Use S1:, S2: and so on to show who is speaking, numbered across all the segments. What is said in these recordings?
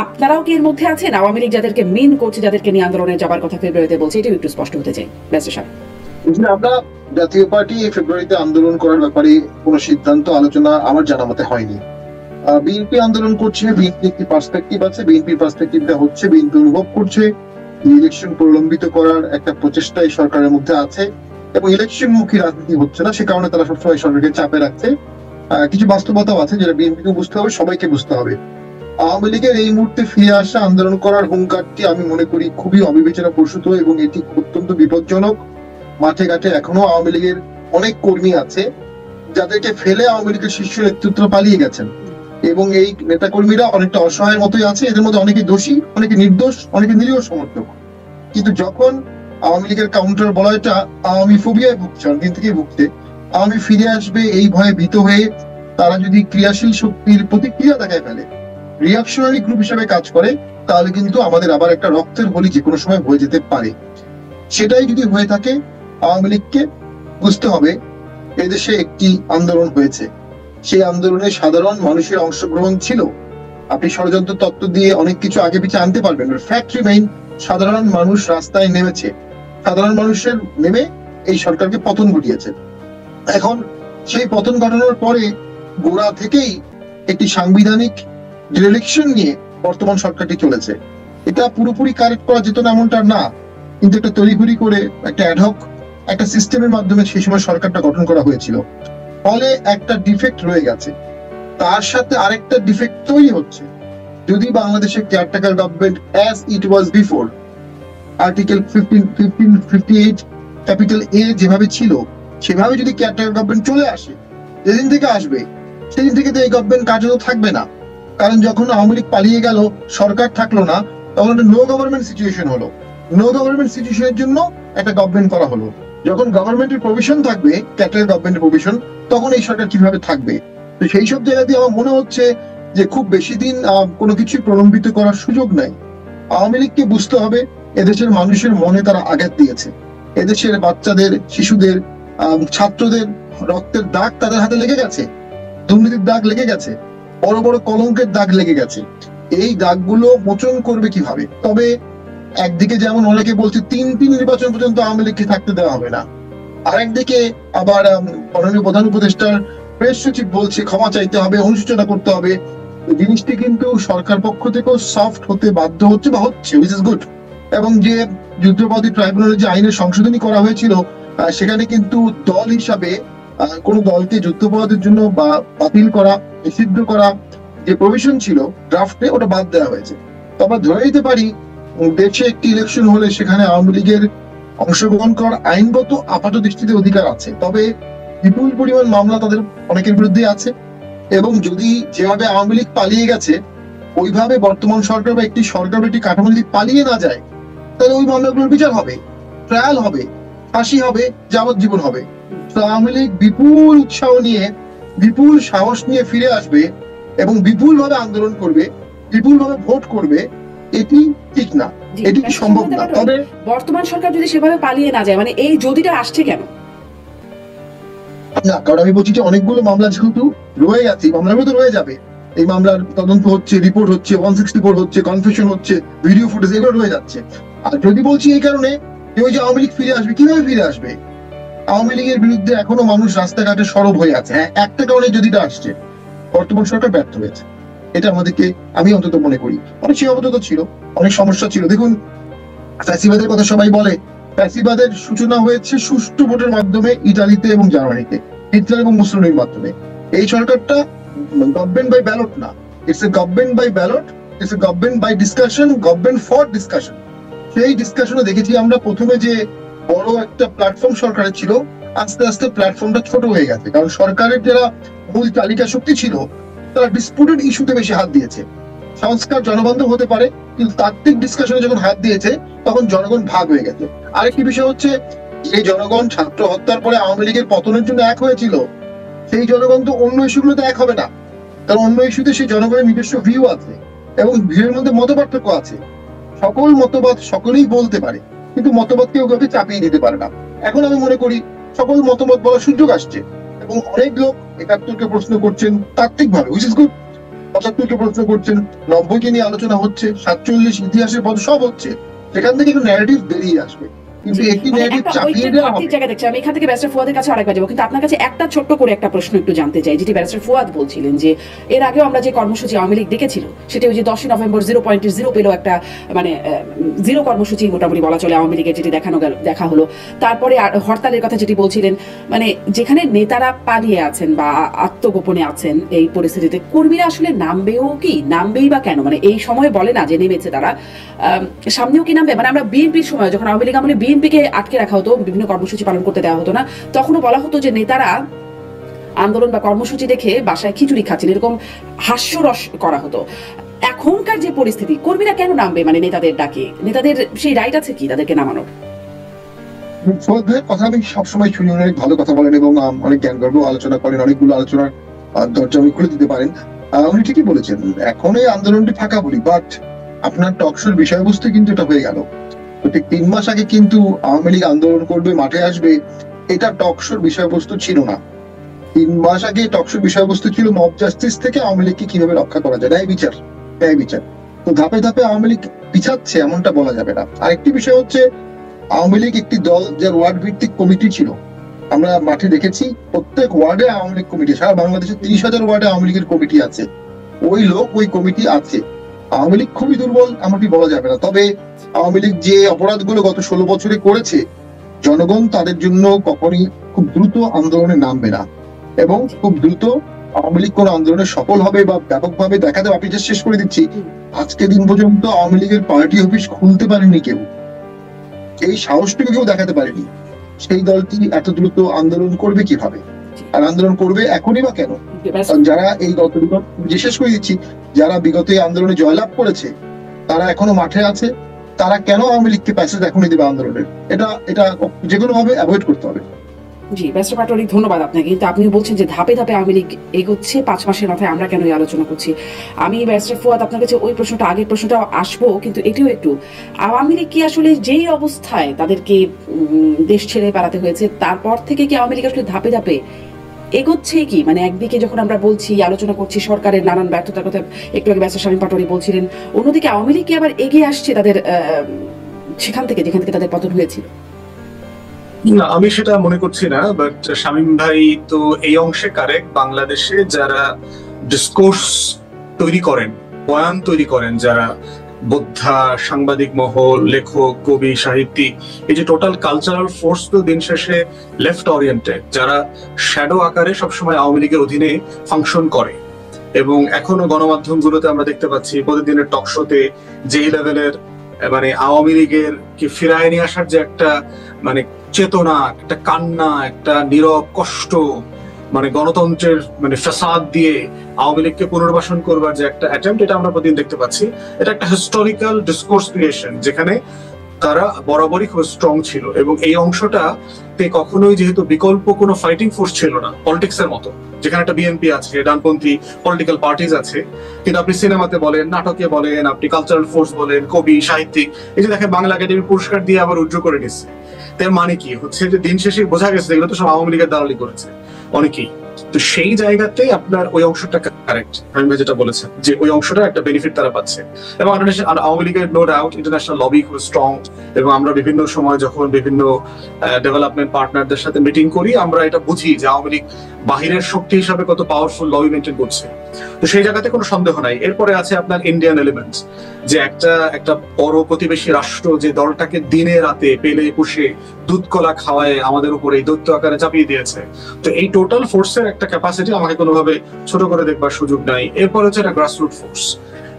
S1: আপনারাও কি এর মধ্যে আছেন? আওয়ামী লীগ যাদেরকে মিন করছে, যাদেরকে নিয়ে আন্দোলনে যাবার কথা ফেব্রুয়ারিতে বলছে, এটাও একটু স্পষ্ট হতে চাই ব্যারিস্টার সাহেব।
S2: আমরা জাতীয় পার্টি ফেব্রুয়ারিতে আন্দোলন করার ব্যাপারে কোনো সিদ্ধান্ত আলোচনা আমার জানা মতে হয়নি। বিএনপি আন্দোলন করছে, বিএনপি একটি পার্সপেক্টিভ আছে, বিএনপির পার্সপেক্টিভটা হচ্ছে বিএনপি অনুভব করছে ইলেকশন প্রলম্বিত করার একটা প্রচেষ্টা এই সরকারের মধ্যে আছে এবং ইলেকশন মুখী রাজনীতি হচ্ছে না, সে কারণে তারা সবসময় সরকারকে চাপে রাখছে। কিছু বাস্তবতাও আছে যেটা বিএনপিকে বুঝতে হবে, সবাইকে বুঝতে হবে। আওয়ামী লীগের এই মুহূর্তে ফিরে আসা আন্দোলন করার হুঙ্কারটি আমি মনে করি খুবই অবিবেচনা প্রসূত এবং এটি অত্যন্ত বিপজ্জনক। মাঠে ঘাটে এখনো আওয়ামী লীগের অনেক কর্মী আছে যাদেরকে ফেলে আওয়ামী লীগের শীর্ষ নেতৃত্ব পালিয়ে গেছেন এবং এই নেতা কর্মীরা অনেকটা অসহায়ের মতোই আছে। এদের মধ্যে অনেকে দোষী, অনেকে নির্দোষ, অনেকে নিরীহ সমর্থক। কিন্তু যখন আওয়ামী লীগের কাউন্টার বলয়টা আওয়ামী ফোবিয়ায় ভুগছে, অনেকদিন থেকেই ভুগছে, আওয়ামী ফিরে আসবে এই ভয়ে ভীত হয়ে তারা যদি ক্রিয়াশীল শক্তির প্রতিক্রিয়া দেখায় ফেলে, রিয়াকশনারি গ্রুপ হিসেবে কাজ করে, তাহলে কিন্তু আমাদের আবার একটা রক্তের হোলি যে কোনো সময় হয়ে যেতে পারে। সেটাই যদি হয়ে থাকে, আওয়ামী লীগকে বুঝতে হবে এদেশে একটি আন্দোলন হয়েছে, সেই আন্দোলনে সাধারণ মানুষের অংশগ্রহণ ছিল। আপনি ষড়যন্ত্র তত্ত্ব দিয়ে অনেক কিছু আগে পিছিয়ে আনতে পারবেন, ফ্যাক্ট রিমেইন সাধারণ মানুষ রাস্তায় নেমেছে, সাধারণ মানুষের নেমে এই সরকারকে পতন ঘটিয়েছে। এখন সেই পতন ঘটানোর পরে গোড়া থেকেই একটি সাংবিধানিক ডিরেকশন নিয়ে বর্তমান সরকারটি চলেছে। এটা পুরোপুরি কারেক্ট করা যেত না এমনটা না, কিন্তু একটা তড়িঘড়ি করে একটা অ্যাডহক একটা সিস্টেমের মাধ্যমে সেই সময় সরকারটা গঠন করা হয়েছিল। ফলে একটা ডিফেক্ট রয়ে গেছে, তার সাথে আরেকটা ডিফেক্ট তৈরি হচ্ছে। যদি বাংলাদেশের caretaker government as it was before article 1558 capital A যেভাবে ছিল সেভাবে যদি কেয়ারটেকার গভর্নমেন্ট চলে আসে, যেদিন থেকে আসবে সেদিন থেকে তো এই গভর্নমেন্ট কার্যত থাকবে না। কারণ যখন আওয়ামী লীগ পালিয়ে গেল, সরকার থাকলো না, তখন একটা নো গভর্নমেন্ট সিচুয়েশন হলো। নো গভর্নমেন্ট সিচুয়েশনের জন্য একটা গভর্নমেন্ট করা হলো। যখন গভর্নমেন্টের প্রভিশন থাকবে, কেয়ারটেকার গভর্নমেন্টের প্রভিশন, তখন এই সরকার কিভাবে থাকবে? তো সেই সব জায়গা দিয়ে আমার মনে হচ্ছে যে খুব বেশি দিন কোনো কিছু প্রলম্বিত করার সুযোগ নাই। আওয়ামী লীগকে বুঝতে হবে এদেশের মানুষের মনে তারা আঘাত দিয়েছে, এদেশের বাচ্চাদের, শিশুদের, ছাত্রদের রক্তের দাগ তাদের হাতে লেগে গেছে, দুর্নীতির দাগ লেগে গেছে, বড় বড় কলঙ্কের দাগ লেগে গেছে। এই দাগগুলো মোচন করবে কিভাবে? তবে একদিকে যেমন অনেকে বলছে তিনটি নির্বাচন পর্যন্ত আওয়ামী লীগকে থাকতে দেওয়া হবে না, আরেকদিকে আবার মাননীয় প্রধান উপদেষ্টার প্রেস সচিব বলছে ক্ষমা চাইতে হবে, অনুশোচনা করতে হবে। জিনিসটি কিন্তু সরকার পক্ষ থেকেও সফট হতে বাধ্য হচ্ছে বা হচ্ছে, হুইচ ইজ গুড। এবং যে যুদ্ধাপরাধী ট্রাইব্যুনালের যে আইনের সংশোধনী করা হয়েছিল, সেখানে কিন্তু দল হিসাবে কোন দলকে যুদ্ধাপরাধের জন্য বাতিল করা, নিষিদ্ধ করা যে প্রভিশন ছিল ড্রাফটে, ওটা বাদ দেওয়া হয়েছে। তো আমরা ধরে নিতে পারি দেশে একটি ইলেকশন হলে সেখানে আওয়ামী লীগের অংশগ্রহণ করার আইনগত আপাত দৃষ্টিতে অধিকার আছে, তবে বিপুল পরিমাণ মামলা তাদের অনেকের বিরুদ্ধে আছে। এবং যদি যেভাবে আওয়ামী লীগ পালিয়ে গেছে ওইভাবে বর্তমান সরকার বা একটি সরকার একটি কাঠামো যদি পালিয়ে না যায়, তাহলে ওই মামলাগুলোর বিচার হবে, ট্রায়াল হবে, ফাঁসি হবে, যাবজ্জীবন হবে। তো আওয়ামী লীগ বিপুল উৎসাহ নিয়ে, বিপুল সাহস নিয়ে ফিরে আসবে এবং বিপুল ভাবে আন্দোলন করবে, বিপুল ভাবে ভোট করবে, এটি ঠিক না, এটি সম্ভব না। তবে
S1: বর্তমান সরকার যদি সেভাবে পালিয়ে না যায়, মানে এই যদিটা আসছে কেন
S2: না? কারণ আমি বলছি যে অনেকগুলো মামলা যেহেতু রয়ে গেছে, মামলাগুলো তো রয়ে যাবে। এই মামলার তদন্ত হচ্ছে, রিপোর্ট হচ্ছে, 164 হচ্ছে, কনফেশন হচ্ছে, ভিডিও ফুটেজ, এগুলো রয়ে যাচ্ছে। আর যদি বলছি এই কারণে ওই যে আওয়ামী লীগ ফিরে আসবে, কিভাবে ফিরে আসবে? আওয়ামী লীগের বিরুদ্ধে এখনো মানুষ রাস্তাঘাটে সরব হয়ে আছে। হ্যাঁ, একটা কারণে যদিটা আসছে, বর্তমান সরকার ব্যর্থ হয়েছে, এটা আমাদেরকে, আমি অন্তত মনে করি। অনেক সীমাবদ্ধতা ছিল, অনেক সমস্যা ছিল। দেখুন, ফ্যাসিবাদের কথা সবাই বলে, ফ্যাসিবাদের সূচনা হয়েছে সুষ্ঠু ভোটের মাধ্যমে ইতালিতে এবং জার্মানিতে, হিটলার এবং মুসলিমের মাধ্যমে। এই সরকারটা গভর্নমেন্ট বাই ব্যালট না, it's a government by ballot, it's a government by discussion, government for discussion. সেই ডিসকাশনে দেখেছি আমরা প্রথমে যে বড় একটা প্ল্যাটফর্ম সরকারের ছিল, আস্তে আস্তে প্ল্যাটফর্মটা ছোট হয়ে গেছে, কারণ সরকারের যারা মূল তালিকা শক্তি ছিল তারা ডিসপুটেড ইস্যুতে বেশি হাত দিয়েছে। সংস্কার জনবান্ধব হতে পারে, কিন্তু তাত্ত্বিক ডিসকাশনে যখন হাত দিয়েছে তখন জনগণ ভাগ হয়ে গেছে। আরেকটি বিষয় হচ্ছে, যে জনগণ ছাত্র হত্যার পরে আওয়ামী লীগের পতনের জন্য এক হয়েছিল, সেই জনগণ তো অন্য ইস্যুগুলোতে এক হবে না, কারণ অন্য ইস্যুতে সেই জনগণের নিজস্ব ভিউ আছে এবং ভিউর মধ্যে মত পার্থক্য আছে। সকল মতবাদ সকলেই বলতে পারে, কিন্তু মতবাদকে ওভাবে চাপিয়ে দিতে পারে না। এখন আমি মনে করি সকল মতামত বলার সুযোগ আসছে এবং অনেক লোক ৭১কে প্রশ্ন করছেন তাত্ত্বিক ভাবে, হুইচ ইজ গুড। 75কে প্রশ্ন করছেন, 90কে নিয়ে আলোচনা হচ্ছে, 47 ইতিহাসের পদ সব হচ্ছে, সেখান থেকে একটু ন্যারেটিভ বেরিয়ে আসবে। কিন্তু একটি ন্যারেটিভ চাপিয়ে দেওয়া হবে।
S1: জায়গা দেখছি আমি এখান থেকে ব্যারিস্টার ফুয়াদের কাছে আরেকবার যাবো, কিন্তু আপনার কাছে একটা ছোট্ট করে একটা প্রশ্ন একটু জানতে চাই, যেটি ব্যারিস্টার ফুয়াদ বলছিলেন যে এর আগেও আমরা যে কর্মসূচি আওয়ামী লীগ দেখেছিল সেটা ওই যে 10 নভেম্বর 0.0 পেল একটা মানে জিরো কর্মসূচি মোটামুটি বলা চলে আওয়ামী লীগের, যেটি দেখা হলো। তারপরে হরতালের কথা যেটি বলছিলেন, মানে যেখানে নেতারা পালিয়ে আছেন বা আত্মগোপনে আছেন এই পরিস্থিতিতে কর্মীরা আসলে নামবেই বা কেন? মানে এই সময় বলে না যে নেমেছে তারা, সামনেও কি নামবে? মানে আমরা বিএনপির সময় যখন আওয়ামী লীগ আমলে বিএনপিকে আটকে রাখা হতো, বিভিন্ন কর্মসূচি পালন করতে দেওয়া হতো না, তখনও বলা হতো যে নেতারা আন্দোলন বা কর্মসূচি দেখে বাসায় খিচুড়ি খাচ্ছেন, এরকম হাস্যরস করা হতো। এখনকার যে পরিস্থিতি, কর্মীরা কেন নামবে? মানে নেতাদের ডাকে, নেতাদের সেই রাইট আছে কি তাদেরকে নামানোর?
S2: কথা আমি সবসময় শুনি, অনেক ভালো কথা বলেন এবং অনেক জ্ঞানগর্ভ আলোচনা করেন, অনেকগুলো আলোচনার দরজা উনি খুলে দিতে পারেন। উনি ঠিকই বলেছেন, এখন এই আন্দোলনটি ফাঁকা বলি, বাট আপনার টকশোর বিষয়বস্তু কিন্তু এটা হয়ে গেল। ঠিক 3 মাস আগে কিন্তু আওয়ামী লীগ আন্দোলন করবে, মাঠে আসবে, এটা টকশোর বিষয়বস্তু ছিল না। 3 মাস আগে টকশোর বিষয়বস্তু ছিল মব জাস্টিস থেকে আওয়ামী লীগকে কিভাবে রক্ষা করা যায়, ন্যায় বিচার। তো ধাপে ধাপে আওয়ামী লীগ পিছাচ্ছে এমনটা বলা যাবে না। আরেকটি বিষয় হচ্ছে, আওয়ামী লীগ একটি দল যার ওয়ার্ড ভিত্তিক কমিটি ছিল। আমরা মাঠে দেখেছি প্রত্যেক ওয়ার্ডে আওয়ামী লীগ কমিটি, সারা বাংলাদেশে 30,000 ওয়ার্ডে আওয়ামী লীগের কমিটি আছে, ওই কমিটি আছে। আওয়ামী লীগ খুবই দুর্বল এমনটি বলা যাবে না, তবে আওয়ামী লীগ যে অপরাধগুলো গত 16 বছরে করেছে, জনগণ তাদের জন্য কখনই খুব দ্রুত আন্দোলনে নামবে না, এবং খুব দ্রুত আওয়ামী লীগ কোন আন্দোলনে সফল হবে বা ব্যাপকভাবে দেখা দেবে। আপনি যে শেষ করে দিচ্ছি, আজকে দিন পর্যন্ত আওয়ামী লীগের পার্টি অফিস খুলতে পারেনি কেউ, এই সাহসটুকু কেউ দেখাতে পারেনি। সেই দলটি এত দ্রুত আন্দোলন করবে কিভাবে? আর আন্দোলন করবে এখনই বা কেন? যারা এই বিশেষ করে দিচ্ছি, যারা বিগত এই আন্দোলনে জয়লাভ করেছে, তারা এখনো মাঠে আছে, তারা কেন আওয়ামী লীগকে প্যাসেজ এখনই দেবে আন্দোলনের? এটা যে কোনো ভাবে অ্যাভয়েড করতে হবে।
S1: জি ব্যারিস্টার পাটোয়ারি, ধন্যবাদ আপনাকে। কিন্তু আপনি বলছেন যে ধাপে ধাপে আওয়ামী লীগ এগোচ্ছে, 5 মাসের মাথায় আমরা কেন এই আলোচনা করছি? আমি ব্যারিস্টার ফুয়াদ আপনার কাছে ওই প্রশ্নটা, আগের প্রশ্নটা আসবো, কিন্তু এটিও একটু, আওয়ামী লীগ কি আসলে যেই অবস্থায় তাদেরকে দেশ ছেড়ে পালাতে হয়েছে, তারপর থেকে কি আওয়ামী লীগ আসলে ধাপে ধাপে এগোচ্ছে কি? মানে একদিকে যখন আমরা বলছি, আলোচনা করছি সরকারের নানান ব্যর্থতার কথা, একটু আগে ব্যারিস্টার শামীম পাটোয়ারি বলছিলেন, অন্যদিকে আওয়ামী লীগ কি আবার এগিয়ে আসছে তাদের সেখান থেকে যেখান থেকে তাদের পতন হয়েছিল?
S3: না, আমি সেটা মনে করছি না। বাট শামীম ভাই তো এই অংশে কারেক্ট। বাংলাদেশে যারা ডিসকোর্স তৈরি করেন, বয়ান তৈরি করেন, যারা বোদ্ধা, সাংবাদিক মহল, লেখক, কবি, সাহিত্যিক, এই যে টোটাল কালচারাল ফোর্স তো দিন শেষে লেফট ওরিয়েন্টেড, যারা শ্যাডো আকারে সবসময় আওয়ামী লীগের অধীনে ফাংশন করে। এবং এখনো গণমাধ্যমগুলোতে আমরা দেখতে পাচ্ছি প্রতিদিনের টক শোতে যে লেভেলের মানে আওয়ামী লীগের কি ফিরায় নিয়ে আসার যে একটা মানে চেতনা, একটা কান্না, একটা নীরব কষ্ট, মানে গণতন্ত্রের মানে ফ্যাসাদ দিয়ে আওয়ামী লীগকে পুনর্বাসন করবার যে একটা অ্যাটেম্প্ট, এটা আমরা প্রতিদিন দেখতে পাচ্ছি। এটা একটা হিস্টোরিক্যাল ডিসকোর্স ক্রিয়েশন, যেখানে তারা বরাবরই খুব স্ট্রং ছিল। এবং এই অংশটাতে কখনোই যেহেতু বিকল্প কোনো ফাইটিং ফোর্স ছিল না পলিটিক্স এর মতো, যেখানে একটা বিএনপি আছে, ডানপন্থী পলিটিক্যাল পার্টিজ আছে, কিন্তু আপনি সিনেমাতে বলেন, নাটকে বলেন, আপনি কালচারাল ফোর্স বলেন, কবি, সাহিত্যিক, এই যে দেখেন বাংলা একাডেমি পুরস্কার দিয়ে আবার উজ্জ্বল করে নিচ্ছে। তার মানে কি হচ্ছে যে দিন শেষে বোঝা গেছে এগুলো তো সব আওয়ামী লীগের দালালি করেছে অনেকেই। তো সেই জায়গাতে আপনার ওই অংশটা কারেক্ট, আমি যেটা বলেছেন যে ওই অংশটা একটা বেনিফিট তারা পাচ্ছে। এবং আওয়ামী লীগের নো ডাউট ইন্টারন্যাশনাল লবি খুব স্ট্রং, এবং আমরা বিভিন্ন সময় যখন বিভিন্ন ডেভেলপমেন্ট পার্টনারদের সাথে মিটিং করি, আমরা এটা বুঝি যে আওয়ামী লীগ বাহিরের শক্তি হিসাবে কত পাওয়ারফুল লবি মেনটেন করছে। তো সেই জায়গাতে কোনো সন্দেহ নাই। এরপরে আছে আপনার ইন্ডিয়ান এলিমেন্টস, যে একটা বড় প্রতিবেশী রাষ্ট্র যে দলটাকে দিনে রাতে পেলে পুষে দুধ কলা খাওয়ায় আমাদের উপরে এই দৈত্য আকারে চাপিয়ে দিয়েছে। তো এই টোটাল ফোর্সের একটা ক্যাপাসিটি আমাকে কোনোভাবে ছোট করে দেখবার সুযোগ নাই। এরপর হচ্ছে একটা গ্রাসরুট ফোর্স,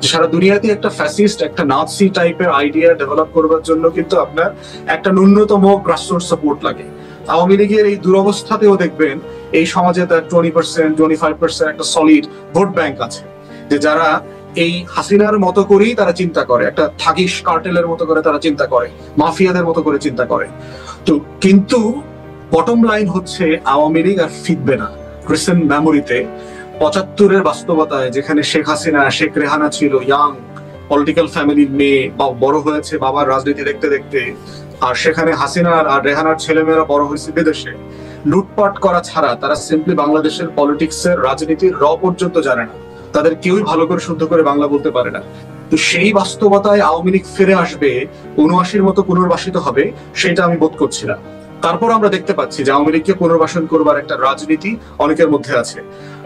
S3: যে সারা দুনিয়াতে একটা ফ্যাসিস্ট, একটা নাৎসি টাইপের আইডিয়া ডেভেলপ করবার জন্য কিন্তু আপনার একটা ন্যূনতম গ্রাসরুট সাপোর্ট লাগে। আওয়ামী লীগের এই দুরবস্থাতেও দেখবেন এই সমাজে তার 20%, 25% একটা সলিড ভোট ব্যাংক আছে, যে যারা এই হাসিনার মতো করেই তারা চিন্তা করে, একটা থাগিস কার্টেলের মতো করে তারা চিন্তা করে, মাফিয়াদের মতো করে চিন্তা করে। তো কিন্তু বটম লাইন হচ্ছে আওয়ামী লীগ আর ফিরবে না। রিসেন্ট মেমোরিতে 75-এর বাস্তবতায়, যেখানে শেখ হাসিনা, শেখ রেহানা ছিল ইয়াং পলিটিক্যাল ফ্যামিলির মেয়ে, বড় হয়েছে বাবার রাজনীতি দেখতে দেখতে, আর সেখানে হাসিনার আর রেহানার ছেলেমেয়েরা বড় হয়েছে বিদেশে, লুটপাট করা ছাড়া তারা সিম্পলি বাংলাদেশের পলিটিক্সের রাজনীতির পর্যন্ত জানে না। তাদের কেউই ভালো করে শুদ্ধ করে বাংলা বলতে পারে না। তো সেই বাস্তবতায় আওয়ামী লীগ ফিরে আসবে, ৭৯-র মতো পুনর্বাসিত হবে, সেটা আমি বোধ করছি না। তারপর আমরা দেখতে পাচ্ছি যে আওয়ামী লীগকে পুনর্বাসন করবার একটা রাজনীতি অনেকের মধ্যে আছে।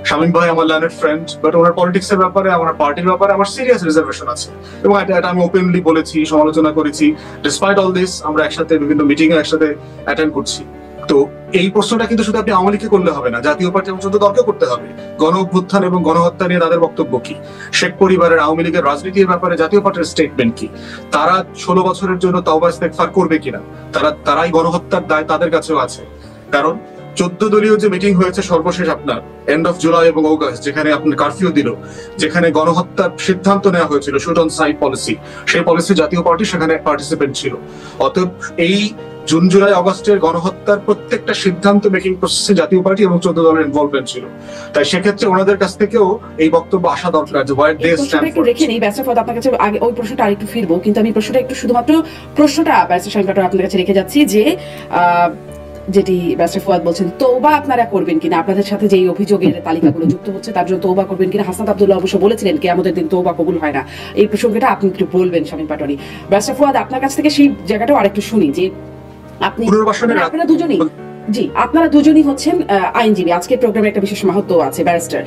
S3: শামীম ভাই আমার learned friend, but owner politics এর ব্যাপারে, আমার পার্টির ব্যাপারে আমার সিরিয়াস রিজার্ভেশন আছে, এবং এটা আমি ওপেনলি বলেছি, সমালোচনা করেছি। ডিসপাইট অল দিস আমরা একসাথে বিভিন্ন মিটিং এ একসাথে অ্যাটেন্ড করছি। তো এই প্রশ্নটা কিন্তু শুধু আপনি আওয়ামী লীগকে করলে হবে না, জাতীয় পার্টি এবং চোদ্দ দলকে করতে হবে। গণ অভ্যুত্থান এবং গণহত্যা নিয়ে তাদের বক্তব্য কি, শেখ পরিবারের আওয়ামী লীগের রাজনীতির ব্যাপারে জাতীয় পার্টির স্টেটমেন্ট কি, তারা ১৬ বছরের জন্য তাওবা ইস্তেগফার করবে কিনা, তারাই গণহত্যার দায় তাদের কাছেও আছে। কারণ 14 দলীয় যে মিটিং হয়েছে সর্বশেষ আপনার এন্ড অফ জুলাই এবং অগাস্ট, যেখানে আপনার কারফিউ দিল, যেখানে গণহত্যার সিদ্ধান্ত নেওয়া হয়েছিল, শুট অন সাইট পলিসি, সেই পলিসি জাতীয় পার্টি সেখানে পার্টিসিপেন্ট ছিল। অতএব এই জুন জুলাই অগস্টের গণহত্যার প্রত্যেকটা সিদ্ধান্ত মেকিং প্রসেসে জাতীয় পার্টি এবং 14 দলের ইনভলভমেন্ট ছিল। তাই সেক্ষেত্রে ওনাদের কাছ থেকেও এই বক্তব্য আসা দরকার যে হোয়াট দে স্ট্যান্ড ফর।
S1: রেখে নেই ব্যারিস্টার ফুয়াদ, আপনার কাছে আগে ওই প্রশ্নটা আরেকটু ফিরবো, কিন্তু আমি প্রশ্নটা একটু শুধুমাত্র ব্যারিস্টার শামীম পাটোয়ারি আপনার কাছে রেখে যাচ্ছি যে যেটি ব্যারিস্টার ফুয়াদ বলছেন, তওবা আপনারা করবেন কিনা, আপনাদের সাথে যে এই অভিযোগের তালিকাগুলো যুক্ত হচ্ছে তার জন্য তওবা করবেন কিনা। হাসনাত আব্দুল্লাহ অবশ্য বলেছিলেন কি আমাদের দিন তওবা কবুল হয় না, এই প্রসঙ্গটা আপনি একটু বলবেন শামীম পাটোয়ারি। ব্যারিস্টার ফুয়াদ আপনার কাছ থেকে সেই জায়গাটাও আরেকটু শুনি যে আপনি আপনারা দুজনেই আপনারা দুজনই হচ্ছেন আইনজীবী, আজকের প্রোগ্রামে একটা বিশেষ মাহাত্ম আছে ব্যারিস্টার।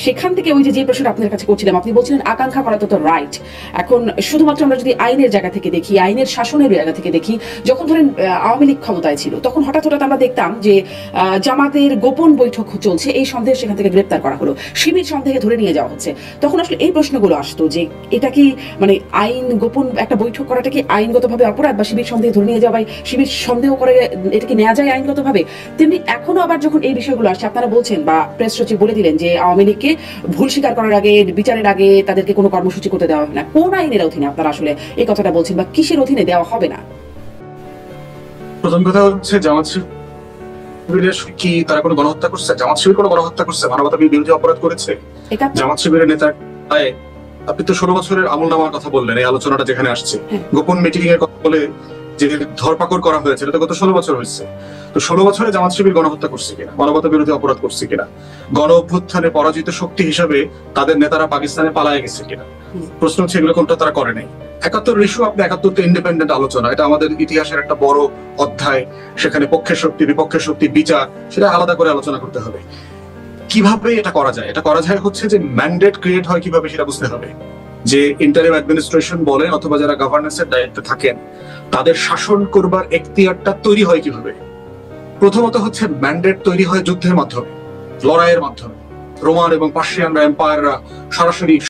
S1: সেখান থেকে ওই যে প্রশ্নটা আপনার কাছে করছিলাম, আপনি বলছিলেন আকাঙ্ক্ষা করা তো রাইট। এখন শুধুমাত্র আমরা যদি আইনের জায়গা থেকে দেখি, আইনের শাসনের জায়গা থেকে দেখি, যখন ধরেন আওয়ামী লীগ ক্ষমতায় ছিল তখন হঠাৎ আমরা দেখতাম যে জামাতের গোপন বৈঠক চলছে, এই সন্দেহে সেখান থেকে গ্রেপ্তার করা হলো, শিবির সন্দেহে ধরে নিয়ে যাওয়া হচ্ছে। তখন আসলে এই প্রশ্নগুলো আসতো যে এটা কি মানে আইন গোপন একটা বৈঠক করাটা কি আইনগতভাবে অপরাধ, বা শিবির সন্দেহে ধরে নিয়ে যাওয়া, শিবির সন্দেহ করে এটা কি নেওয়া যায় ভাবে। তেমনি এখনো আবার যখন এই বিষয়গুলো আসছে, আপনারা বলছেন বা প্রেস সচিব বলে দিলেন যে আওয়ামী লীগকে ভুল স্বীকার করার আগে, বিচারের আগে তাদেরকে কোনো কর্মসূচি করতে দেওয়া হবে না। কোন আইনের অধীনে আপনারা আসলে এই কথাটা বলছেন, বা কিসের অধীনে দেওয়া হবে না?
S3: প্রথম কথা হচ্ছে জামাত শিবিরের কি তারা কোনো গণহত্যা করছে? জামাত শিবির কোনো গণহত্যা করছে, মানবতা বিরোধী অপরাধ করেছে? জামাত শিবিরের নেতা আপনি তো 16 বছরের আমল নামার কথা বললেন, এই আলোচনাটা যেখানে আসছে, গোপন মিটিং এর কথা বলে যে ধরপাকড় করা হয়েছে, এটা তো গত 16 বছর হয়েছে। তো 16 বছরে জামাত শিবির গণহত্যা করছে কিনা, মানবতা বিরোধী অপরাধ করছে কিনা, গণ অভ্যুত্থানে পরাজিত শক্তি হিসেবে তাদের নেতারা পাকিস্তানে পালায় গেছে কিনা, প্রশ্ন হচ্ছে এগুলো কোনটা তারা করে নাই। 71 ইস্যু, আপনি 71 তো ইন্ডিপেন্ডেন্ট আলোচনা, এটা আমাদের ইতিহাসের একটা বড় অধ্যায়, সেখানে পক্ষের শক্তি বিপক্ষের শক্তি বিচার, সেটা আলাদা করে আলোচনা করতে হবে। কিভাবে এটা করা যায়? এটা করা যায় হচ্ছে যে ম্যান্ডেট ক্রিয়েট হয় কিভাবে সেটা বুঝতে হবে, যে ইন্টারিম অ্যাডমিনিস্ট্রেশন বলেন অথবা যারা গভর্নেন্সের দায়িত্বে থাকেন তাদের শাসন করবার এখতিয়ারটা তৈরি হয় কিভাবে। প্রথমত হচ্ছে ম্যান্ডেট তৈরি হয় যুদ্ধের মাধ্যমে, লড়াইয়ের মাধ্যমে। রোমান এবং পার্সিয়ানরা, এম্পায়াররা সরাসরি